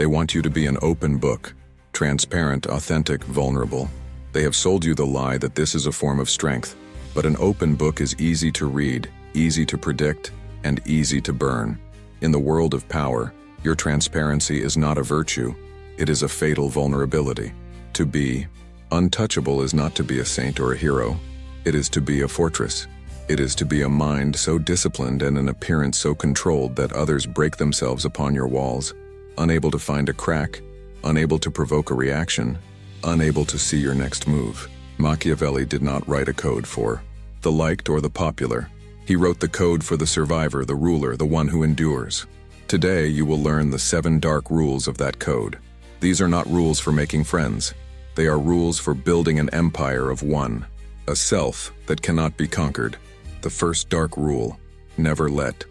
They want you to be an open book, transparent, authentic, vulnerable. They have sold you the lie that this is a form of strength, but an open book is easy to read, easy to predict, and easy to burn. In the world of power, your transparency is not a virtue, it is a fatal vulnerability. To be untouchable is not to be a saint or a hero, it is to be a fortress. It is to be a mind so disciplined and an appearance so controlled that others break themselves upon your walls, unable to find a crack, unable to provoke a reaction, unable to see your next move. Machiavelli did not write a code for the liked or the popular. He wrote the code for the survivor, the ruler, the one who endures. Today, you will learn the 7 dark rules of that code. These are not rules for making friends. They are rules for building an empire of one, a self that cannot be conquered. The first dark rule: never let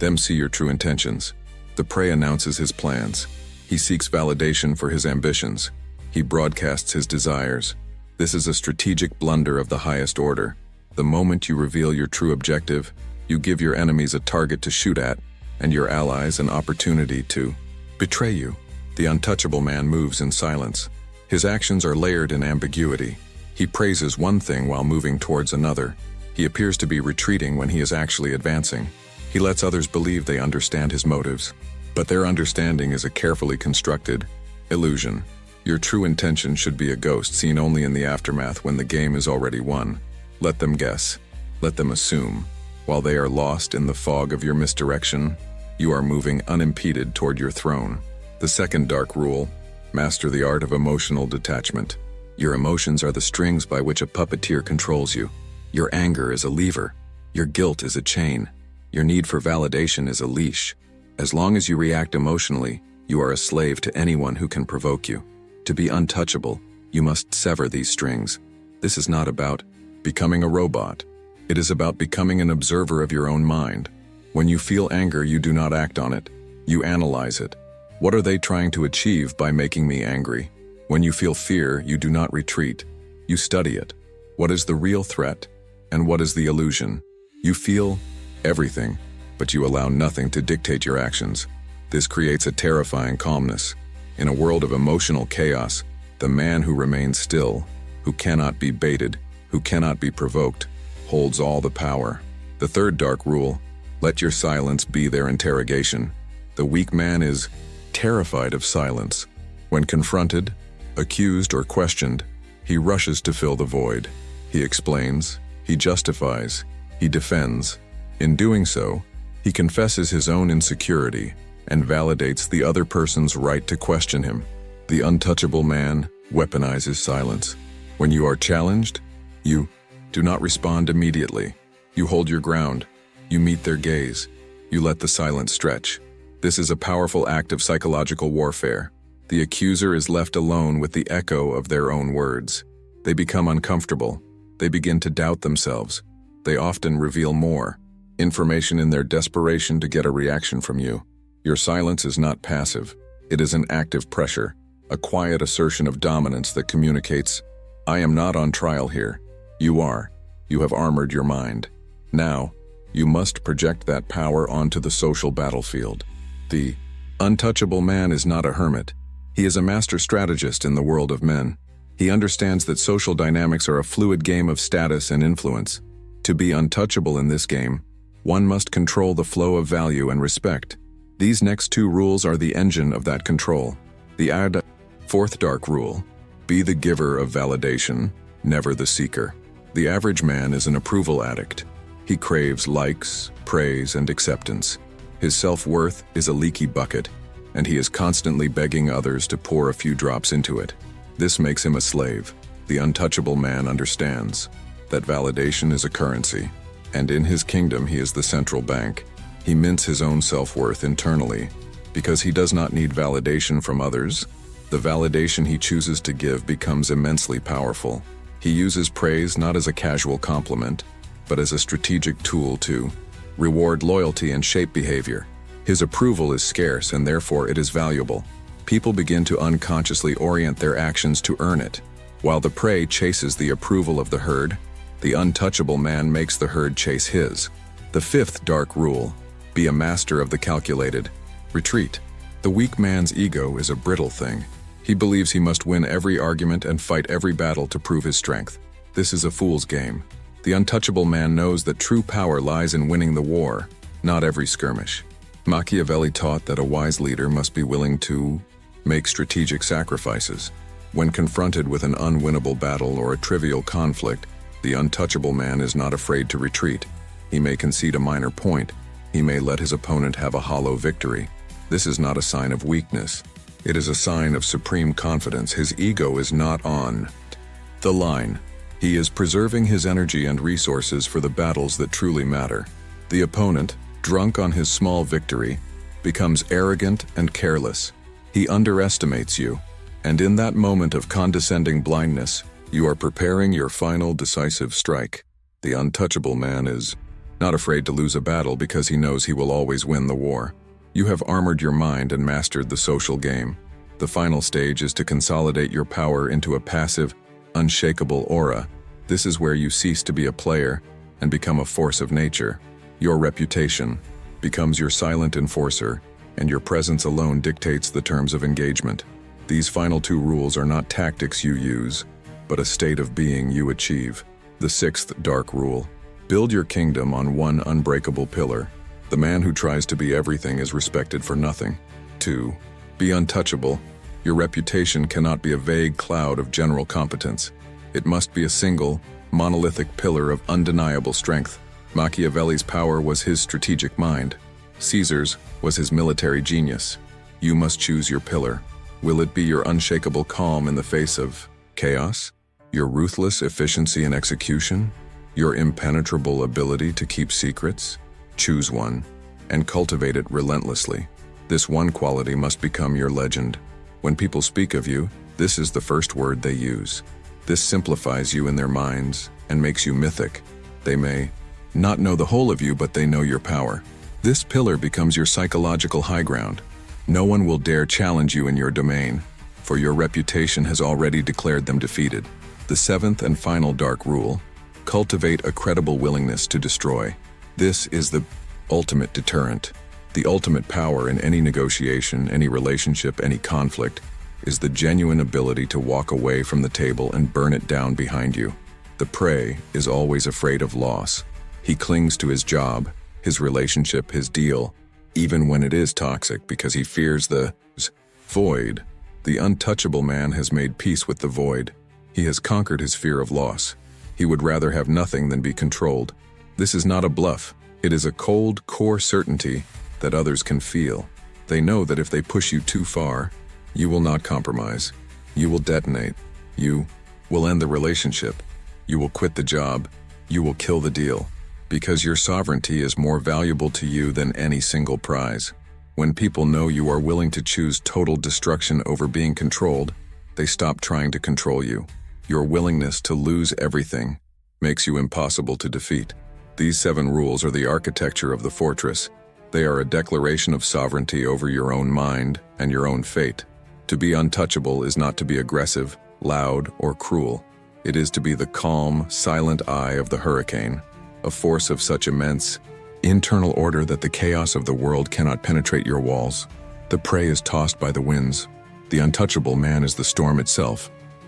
them see your true intentions. The prey announces his plans. He seeks validation for his ambitions. He broadcasts his desires. This is a strategic blunder of the highest order. The moment you reveal your true objective, you give your enemies a target to shoot at, and your allies an opportunity to betray you. The untouchable man moves in silence. His actions are layered in ambiguity. He praises one thing while moving towards another. He appears to be retreating when he is actually advancing. He lets others believe they understand his motives, but their understanding is a carefully constructed illusion. Your true intention should be a ghost seen only in the aftermath when the game is already won. Let them guess. Let them assume. While they are lost in the fog of your misdirection, you are moving unimpeded toward your throne. The second dark rule: master the art of emotional detachment. Your emotions are the strings by which a puppeteer controls you. Your anger is a lever. Your guilt is a chain. Your need for validation is a leash. As long as you react emotionally, you are a slave to anyone who can provoke you. To be untouchable, you must sever these strings. This is not about becoming a robot. It is about becoming an observer of your own mind. When you feel anger, you do not act on it. You analyze it. What are they trying to achieve by making me angry? When you feel fear, you do not retreat. You study it. What is the real threat? And what is the illusion? You feel everything, but you allow nothing to dictate your actions. This creates a terrifying calmness. In a world of emotional chaos, the man who remains still, who cannot be baited, who cannot be provoked, holds all the power. The third dark rule: let your silence be their interrogation. The weak man is terrified of silence. When confronted, accused, or questioned, he rushes to fill the void. He explains, he justifies, he defends. In doing so, he confesses his own insecurity and validates the other person's right to question him. The untouchable man weaponizes silence. When you are challenged, you do not respond immediately. You hold your ground. You meet their gaze. You let the silence stretch. This is a powerful act of psychological warfare. The accuser is left alone with the echo of their own words. They become uncomfortable. They begin to doubt themselves. They often reveal more information in their desperation to get a reaction from you. Your silence is not passive. It is an active pressure, a quiet assertion of dominance that communicates, I am not on trial here. You are. You have armored your mind. Now, you must project that power onto the social battlefield. The untouchable man is not a hermit. He is a master strategist in the world of men. He understands that social dynamics are a fluid game of status and influence. To be untouchable in this game, one must control the flow of value and respect. These next 2 rules are the engine of that control. The fourth dark rule: be the giver of validation, never the seeker. The average man is an approval addict. He craves likes, praise, and acceptance. His self-worth is a leaky bucket, and he is constantly begging others to pour a few drops into it. This makes him a slave. The untouchable man understands that validation is a currency, and in his kingdom he is the central bank. He mints his own self-worth internally because he does not need validation from others. The validation he chooses to give becomes immensely powerful. He uses praise not as a casual compliment, but as a strategic tool to reward loyalty and shape behavior. His approval is scarce and therefore it is valuable. People begin to unconsciously orient their actions to earn it. While the prey chases the approval of the herd, the untouchable man makes the herd chase his. The fifth dark rule: be a master of the calculated retreat. The weak man's ego is a brittle thing. He believes he must win every argument and fight every battle to prove his strength. This is a fool's game. The untouchable man knows that true power lies in winning the war, not every skirmish. Machiavelli taught that a wise leader must be willing to make strategic sacrifices. When confronted with an unwinnable battle or a trivial conflict, the untouchable man is not afraid to retreat. He may concede a minor point. He may let his opponent have a hollow victory. This is not a sign of weakness. It is a sign of supreme confidence. His ego is not on the line. He is preserving his energy and resources for the battles that truly matter. The opponent, drunk on his small victory, becomes arrogant and careless. He underestimates you, and in that moment of condescending blindness, you are preparing your final decisive strike. The untouchable man is not afraid to lose a battle because he knows he will always win the war. You have armored your mind and mastered the social game. The final stage is to consolidate your power into a passive, unshakable aura. This is where you cease to be a player and become a force of nature. Your reputation becomes your silent enforcer, and your presence alone dictates the terms of engagement. These final two rules are not tactics you use, but a state of being you achieve. The sixth dark rule: build your kingdom on one unbreakable pillar. The man who tries to be everything is respected for nothing. 2. Be untouchable. Your reputation cannot be a vague cloud of general competence. It must be a single, monolithic pillar of undeniable strength. Machiavelli's power was his strategic mind. Caesar's was his military genius. You must choose your pillar. Will it be your unshakable calm in the face of chaos? Your ruthless efficiency in execution? Your impenetrable ability to keep secrets? Choose one, and cultivate it relentlessly. This one quality must become your legend. When people speak of you, this is the first word they use. This simplifies you in their minds and makes you mythic. They may not know the whole of you, but they know your power. This pillar becomes your psychological high ground. No one will dare challenge you in your domain, for your reputation has already declared them defeated. The seventh and final dark rule: cultivate a credible willingness to destroy. This is the ultimate deterrent. The ultimate power in any negotiation, any relationship, any conflict is the genuine ability to walk away from the table and burn it down behind you. The prey is always afraid of loss. He clings to his job, his relationship, his deal, even when it is toxic, because he fears the void. The untouchable man has made peace with the void. He has conquered his fear of loss. He would rather have nothing than be controlled. This is not a bluff. It is a cold, core certainty that others can feel. They know that if they push you too far, you will not compromise. You will detonate. You will end the relationship. You will quit the job. You will kill the deal. Because your sovereignty is more valuable to you than any single prize. When people know you are willing to choose total destruction over being controlled, they stop trying to control you. Your willingness to lose everything makes you impossible to defeat. These 7 rules are the architecture of the fortress. They are a declaration of sovereignty over your own mind and your own fate. To be untouchable is not to be aggressive, loud, or cruel. It is to be the calm, silent eye of the hurricane, a force of such immense internal order that the chaos of the world cannot penetrate your walls. The prey is tossed by the winds. The untouchable man is the storm itself.